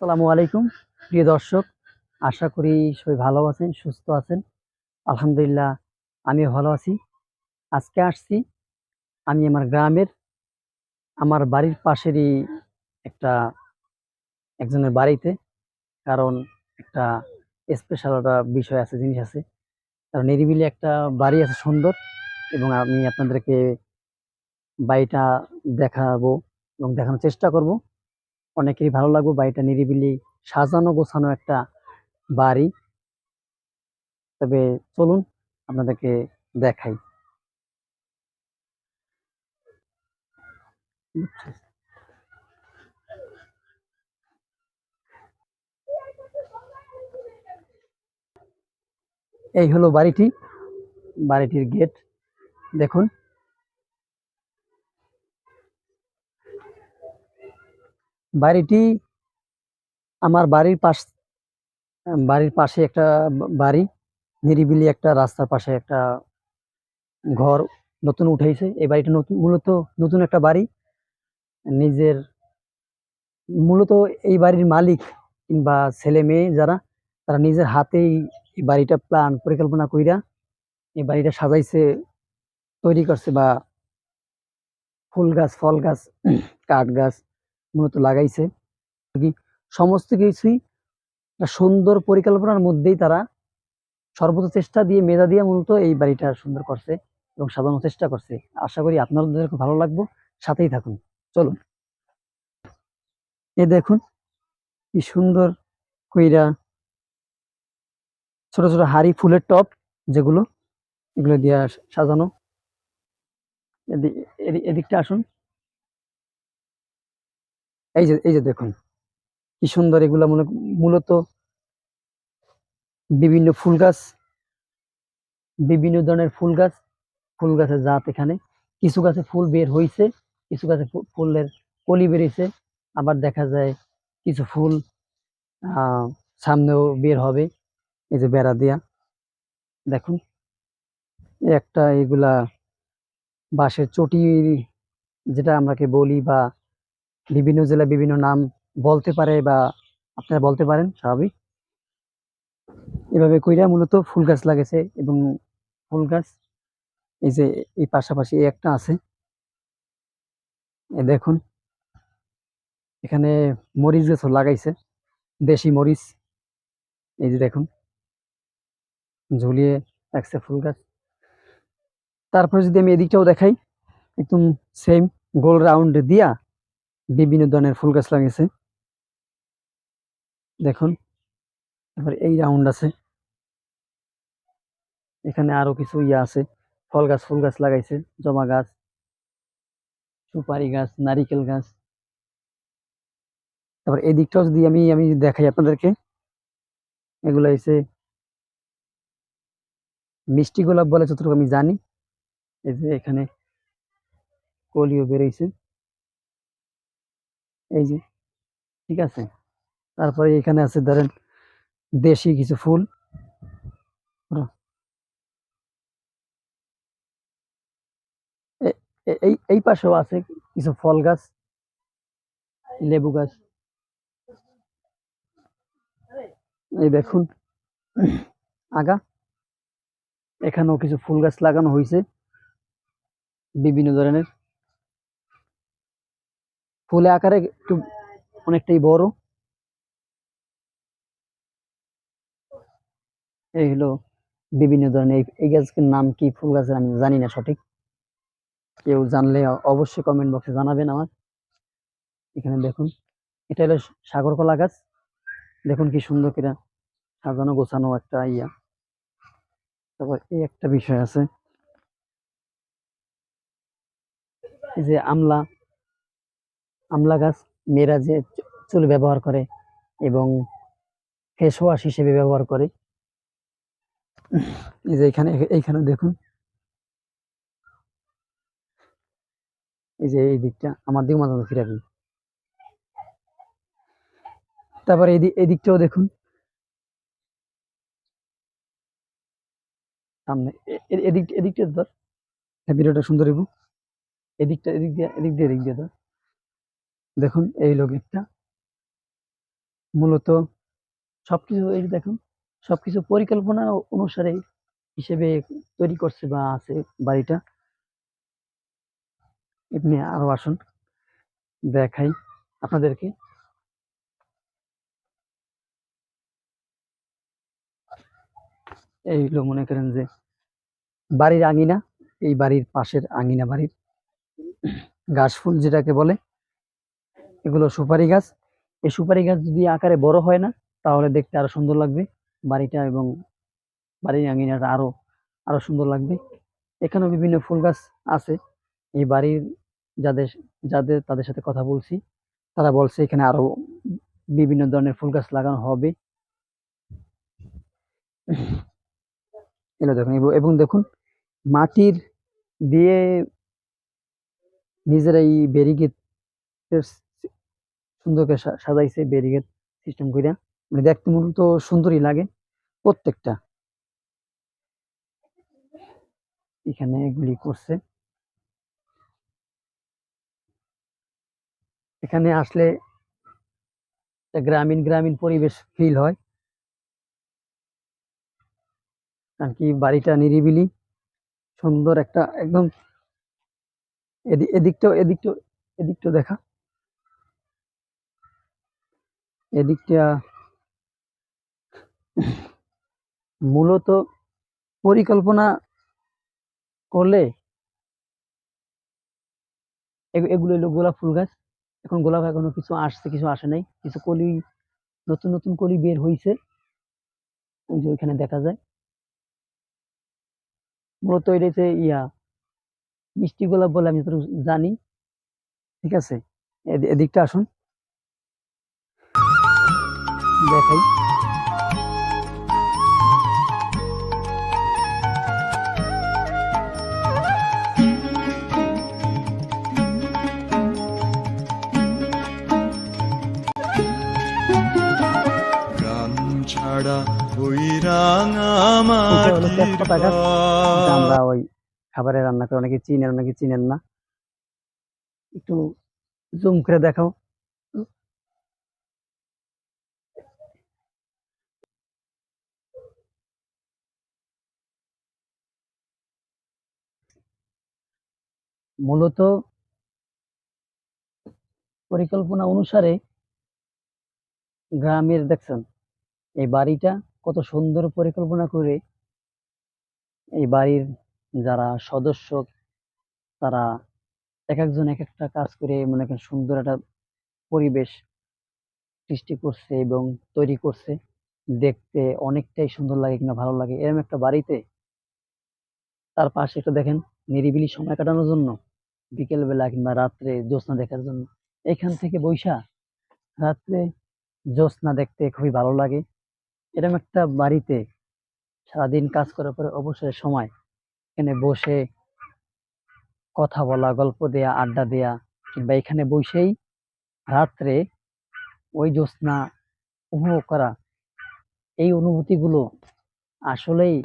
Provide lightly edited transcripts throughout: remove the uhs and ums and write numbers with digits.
আসসালামু আলাইকুম প্রিয় দর্শক, আশা করি সবাই ভালো আছেন, সুস্থ আছেন। আলহামদুলিল্লাহ, আমিও ভালো আছি। আজকে আসছি আমি আমার গ্রামের, আমার বাড়ির পাশেরই একটা একজনের বাড়িতে। কারণ একটা স্পেশাল একটা বিষয় আছে, জিনিস আছে। কারণ নিরিবিলি একটা বাড়ি আছে সুন্দর, এবং আমি আপনাদেরকে বাড়িটা দেখাবো এবং দেখানোর চেষ্টা করব। অনেকেরই ভালো লাগবে। বাড়িটা নিরিবিলি, সাজানো গোছানো একটা বাড়ি। তবে চলুন আপনাদেরকে দেখাই। এই হলো বাড়িটি, বাড়িটির গেট দেখুন। বাড়িটি আমার বাড়ির পাশে একটা বাড়ি, নিরিবিলি একটা রাস্তার পাশে একটা ঘর নতুন উঠেছে। এই বাড়িটা নতুন, মূলত নতুন একটা বাড়ি। নিজের মূলত এই বাড়ির মালিক কিংবা ছেলে মেয়ে যারা, তারা নিজের হাতেই এই বাড়িটা প্ল্যান পরিকল্পনা কইরা এই বাড়িটা সাজাইছে, তৈরি করছে, বা ফুল গাছ, ফল গাছ, কাঠ গাছ মূলত লাগাইছে। সমস্ত কিছুই একটা সুন্দর পরিকল্পনার মধ্যেই তারা সর্বোচ্চ চেষ্টা দিয়ে, মেধা দিয়ে মূলত এই বাড়িটা সুন্দর করছে এবং সাজানোর চেষ্টা করছে। আশা করি আপনাদের খুব ভালো লাগবে, সাথেই থাকুন। চলুন, এই দেখুন কি সুন্দর কইরা ছোট ছোট হাড়ি, ফুলের টব যেগুলো, এগুলো দিয়ে সাজানো। এদিকটা আসুন। এই যে দেখুন কি সুন্দর। এগুলা মূলত বিভিন্ন ফুল গাছ, বিভিন্ন ধরনের ফুল গাছ, ফুল গাছের জাত এখানে। কিছু গাছে ফুল বের হইছে, কিছু গাছে ফুলের কলি বেরিয়েছে। আবার দেখা যায় কিছু ফুল আহ সামনেও বের হবে। এই যে বেড়া দিয়া দেখুন। একটা এগুলা বাঁশের চটি, যেটা আমরাকে বলি, বা বিভিন্ন জেলায় বিভিন্ন নাম বলতে পারে, বা আপনারা বলতে পারেন, স্বাভাবিক। এভাবে কইরা মূলত ফুল গাছ লাগেছে। এবং ফুল গাছ এই যে এই পাশাপাশি একটা আছে, এই দেখুন। এখানে মরিচ গাছও লাগাইছে, দেশি মরিচ। এই যে দেখুন, ঝুলিয়ে রাখছে ফুল গাছ। তারপরে যদি আমি এদিকটাও দেখাই, একদম সেম গোল রাউন্ড দিয়া বিভিন্ন ধরনের ফুল গাছ লাগিয়েছে দেখুন। তারপরে এই রাউন্ড আছে, এখানে আরো কিছু ইয়ে আছে, ফল গাছ, ফুল গাছ লাগাইছে, জমা গাছ, সুপারি গাছ, নারিকেল গাছ। তারপর এই দিকটাও যদি আমি আমি দেখাই আপনাদেরকে, এগুলো হচ্ছে মিষ্টি গোলাপ বলে, যতটুকু আমি জানি। এই যে এখানে কলিও বেরোইছে, এই যে, ঠিক আছে। তারপরে এখানে আছে ধরেন দেশি কিছু ফুল। এই পাশেও আছে কিছু ফল গাছ, লেবু গাছ। এই দেখুন আগা, এখানেও কিছু ফুল গাছ লাগানো হয়েছে বিভিন্ন ধরনের। ফুলে আকারে একটু অনেকটাই বড়। এই হলো বিভিন্ন ধরনের। এই গাছের নাম কি, ফুল গাছের আমি জানি না সঠিক। কেউ জানলে অবশ্যই কমেন্ট বক্সে জানাবেন আমার। এখানে দেখুন, এটা হলো সাগর কলা গাছ। দেখুন কি সুন্দর করে সাজানো গোছানো একটা ইয়া। তারপর এই একটা বিষয় আছে, এই যে আমলা, আমলা গাছ মেয়েরা যে চুল ব্যবহার করে এবং ফেস ওয়াশ হিসেবে ব্যবহার করে। এই যে এইখানে দেখুন, এই যে এই দিকটা আমার দিকে মাথা ফিরাবি। তারপরে এই দিকটাও দেখুন সামনে। এদিকটা ধর, ভিডিওটা সুন্দর হইব। এদিক দিয়ে ধর। দেখুন এই লোক একটা, মূলত সবকিছু এই যে দেখুন, সবকিছু পরিকল্পনা অনুসারে হিসেবে তৈরি করছে বা আছে বাড়িটা। এমনি আরো আসুন দেখাই আপনাদেরকে। এইগুলো মনে করেন যে বাড়ির আঙিনা, এই বাড়ির পাশের আঙিনা বাড়ির ঘাস ফুল যেটাকে বলে, এগুলো সুপারি গাছ। এই সুপারি গাছ যদি আকারে বড় হয় না, তাহলে দেখতে আরো সুন্দর লাগবে বাড়িটা, এবং বাড়ির আঙিনাটা আরো আরো সুন্দর লাগবে। এখানেও বিভিন্ন ফুল গাছ আছে। এই বাড়ির যাদের যাদের তাদের সাথে কথা বলছি, তারা বলছে এখানে আরো বিভিন্ন ধরনের ফুল গাছ লাগানো হবে। এগুলো দেখুন, এবং দেখুন মাটির দিয়ে নিজেরাই ব্যারিকেড সুন্দর করে সাজাইছে, ব্যারিকেড সিস্টেম কইরা। মানে দেখতে মূলত সুন্দরই লাগে প্রত্যেকটা। এখানে এগুলি করছে। এখানে আসলে একটা গ্রামীণ গ্রামীণ পরিবেশ ফিল হয়, কারণ কি বাড়িটা নিরিবিলি সুন্দর একটা একদম। এদিকটাও দেখা, এদিকটা মূলত পরিকল্পনা করলে এগুলো হলো গোলাপ ফুল গাছ। এখন গোলাপ এখনো কিছু আসছে, কিছু আসে নাই, কিছু কলি, নতুন নতুন কলি বের হইছে, ওই যে ওইখানে দেখা যায়। মূলত এটা হচ্ছে মিষ্টি গোলাপ বলে আমি যতটুকু জানি। ঠিক আছে, এদিকটা আসুন দেখাই। প্রাণ ছাড়া ওই রাঙা এটা হলো মাটির তেজপাতা গাছ, এটা আমরা ওই খাবারে রান্না করে, অনেকে চিনেন অনেকে চিনেন না। একটু জুম করে দেখাও। মূলত পরিকল্পনা অনুসারে গ্রামের দেখছেন এই বাড়িটা কত সুন্দর পরিকল্পনা করে এই বাড়ির যারা সদস্য, তারা এক একজন এক একটা কাজ করে মনে করেন সুন্দর একটা পরিবেশ সৃষ্টি করছে এবং তৈরি করছে। দেখতে অনেকটাই সুন্দর লাগে কিংবা ভালো লাগে এরকম একটা বাড়িতে। তার পাশে একটু দেখেন, নিরিবিলি সময় কাটানোর জন্য বিকেল বেলা কিংবা রাত্রে জ্যোৎস্না দেখার জন্য এখান থেকে বৈশা রাত্রে জ্যোৎস্না দেখতে খুবই ভালো লাগে। এরকম একটা বাড়িতে সারাদিন কাজ করার পরে অবসরের সময় এখানে বসে কথা বলা, গল্প দেয়া, আড্ডা দেয়া, কিংবা এখানে বসেই রাত্রে ওই জ্যোৎস্না উপভোগ করা, এই অনুভূতিগুলো আসলেই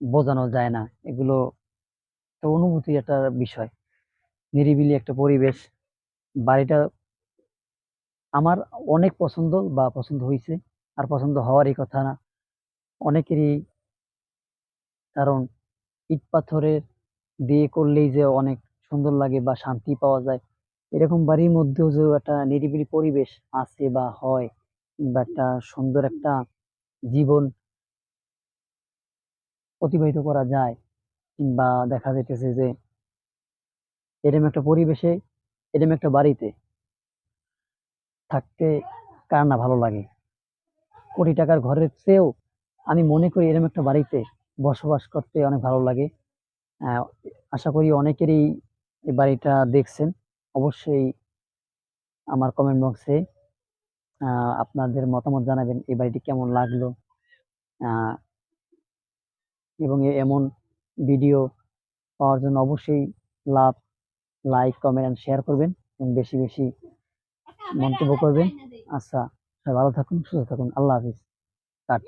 বোঝানো যায় না। এগুলো একটা অনুভূতি, একটা বিষয়। নিরিবিলি একটা পরিবেশ, বাড়িটা আমার অনেক পছন্দ বা পছন্দ হয়েছে, আর পছন্দ হওয়ারই কথা না অনেকেরই। কারণ ইট পাথরের দিয়ে করলেই যে অনেক সুন্দর লাগে বা শান্তি পাওয়া যায়, এরকম বাড়ির মধ্যেও যে একটা নিরিবিলি পরিবেশ আছে বা হয়, বা একটা সুন্দর একটা জীবন অতিবাহিত করা যায়, কিংবা দেখা যাইতেছে যে এরকম একটা পরিবেশে, এরকম একটা বাড়িতে থাকতে কার না ভালো লাগে। কোটি টাকার ঘরের চেয়েও আমি মনে করি এরকম একটা বাড়িতে বসবাস করতে অনেক ভালো লাগে। আহ, আশা করি অনেকেরই এই বাড়িটা দেখছেন। অবশ্যই আমার কমেন্ট বক্সে আপনাদের মতামত জানাবেন এই বাড়িটি কেমন লাগলো। আহ, এবং এমন ভিডিও পাওয়ার জন্য অবশ্যই লাভ, লাইক, কমেন্ট এন্ড শেয়ার করবেন, এবং বেশি বেশি মন্তব্য করবেন। আচ্ছা, সবাই ভালো থাকুন, সুস্থ থাকুন, আল্লাহ হাফিজ। কাট।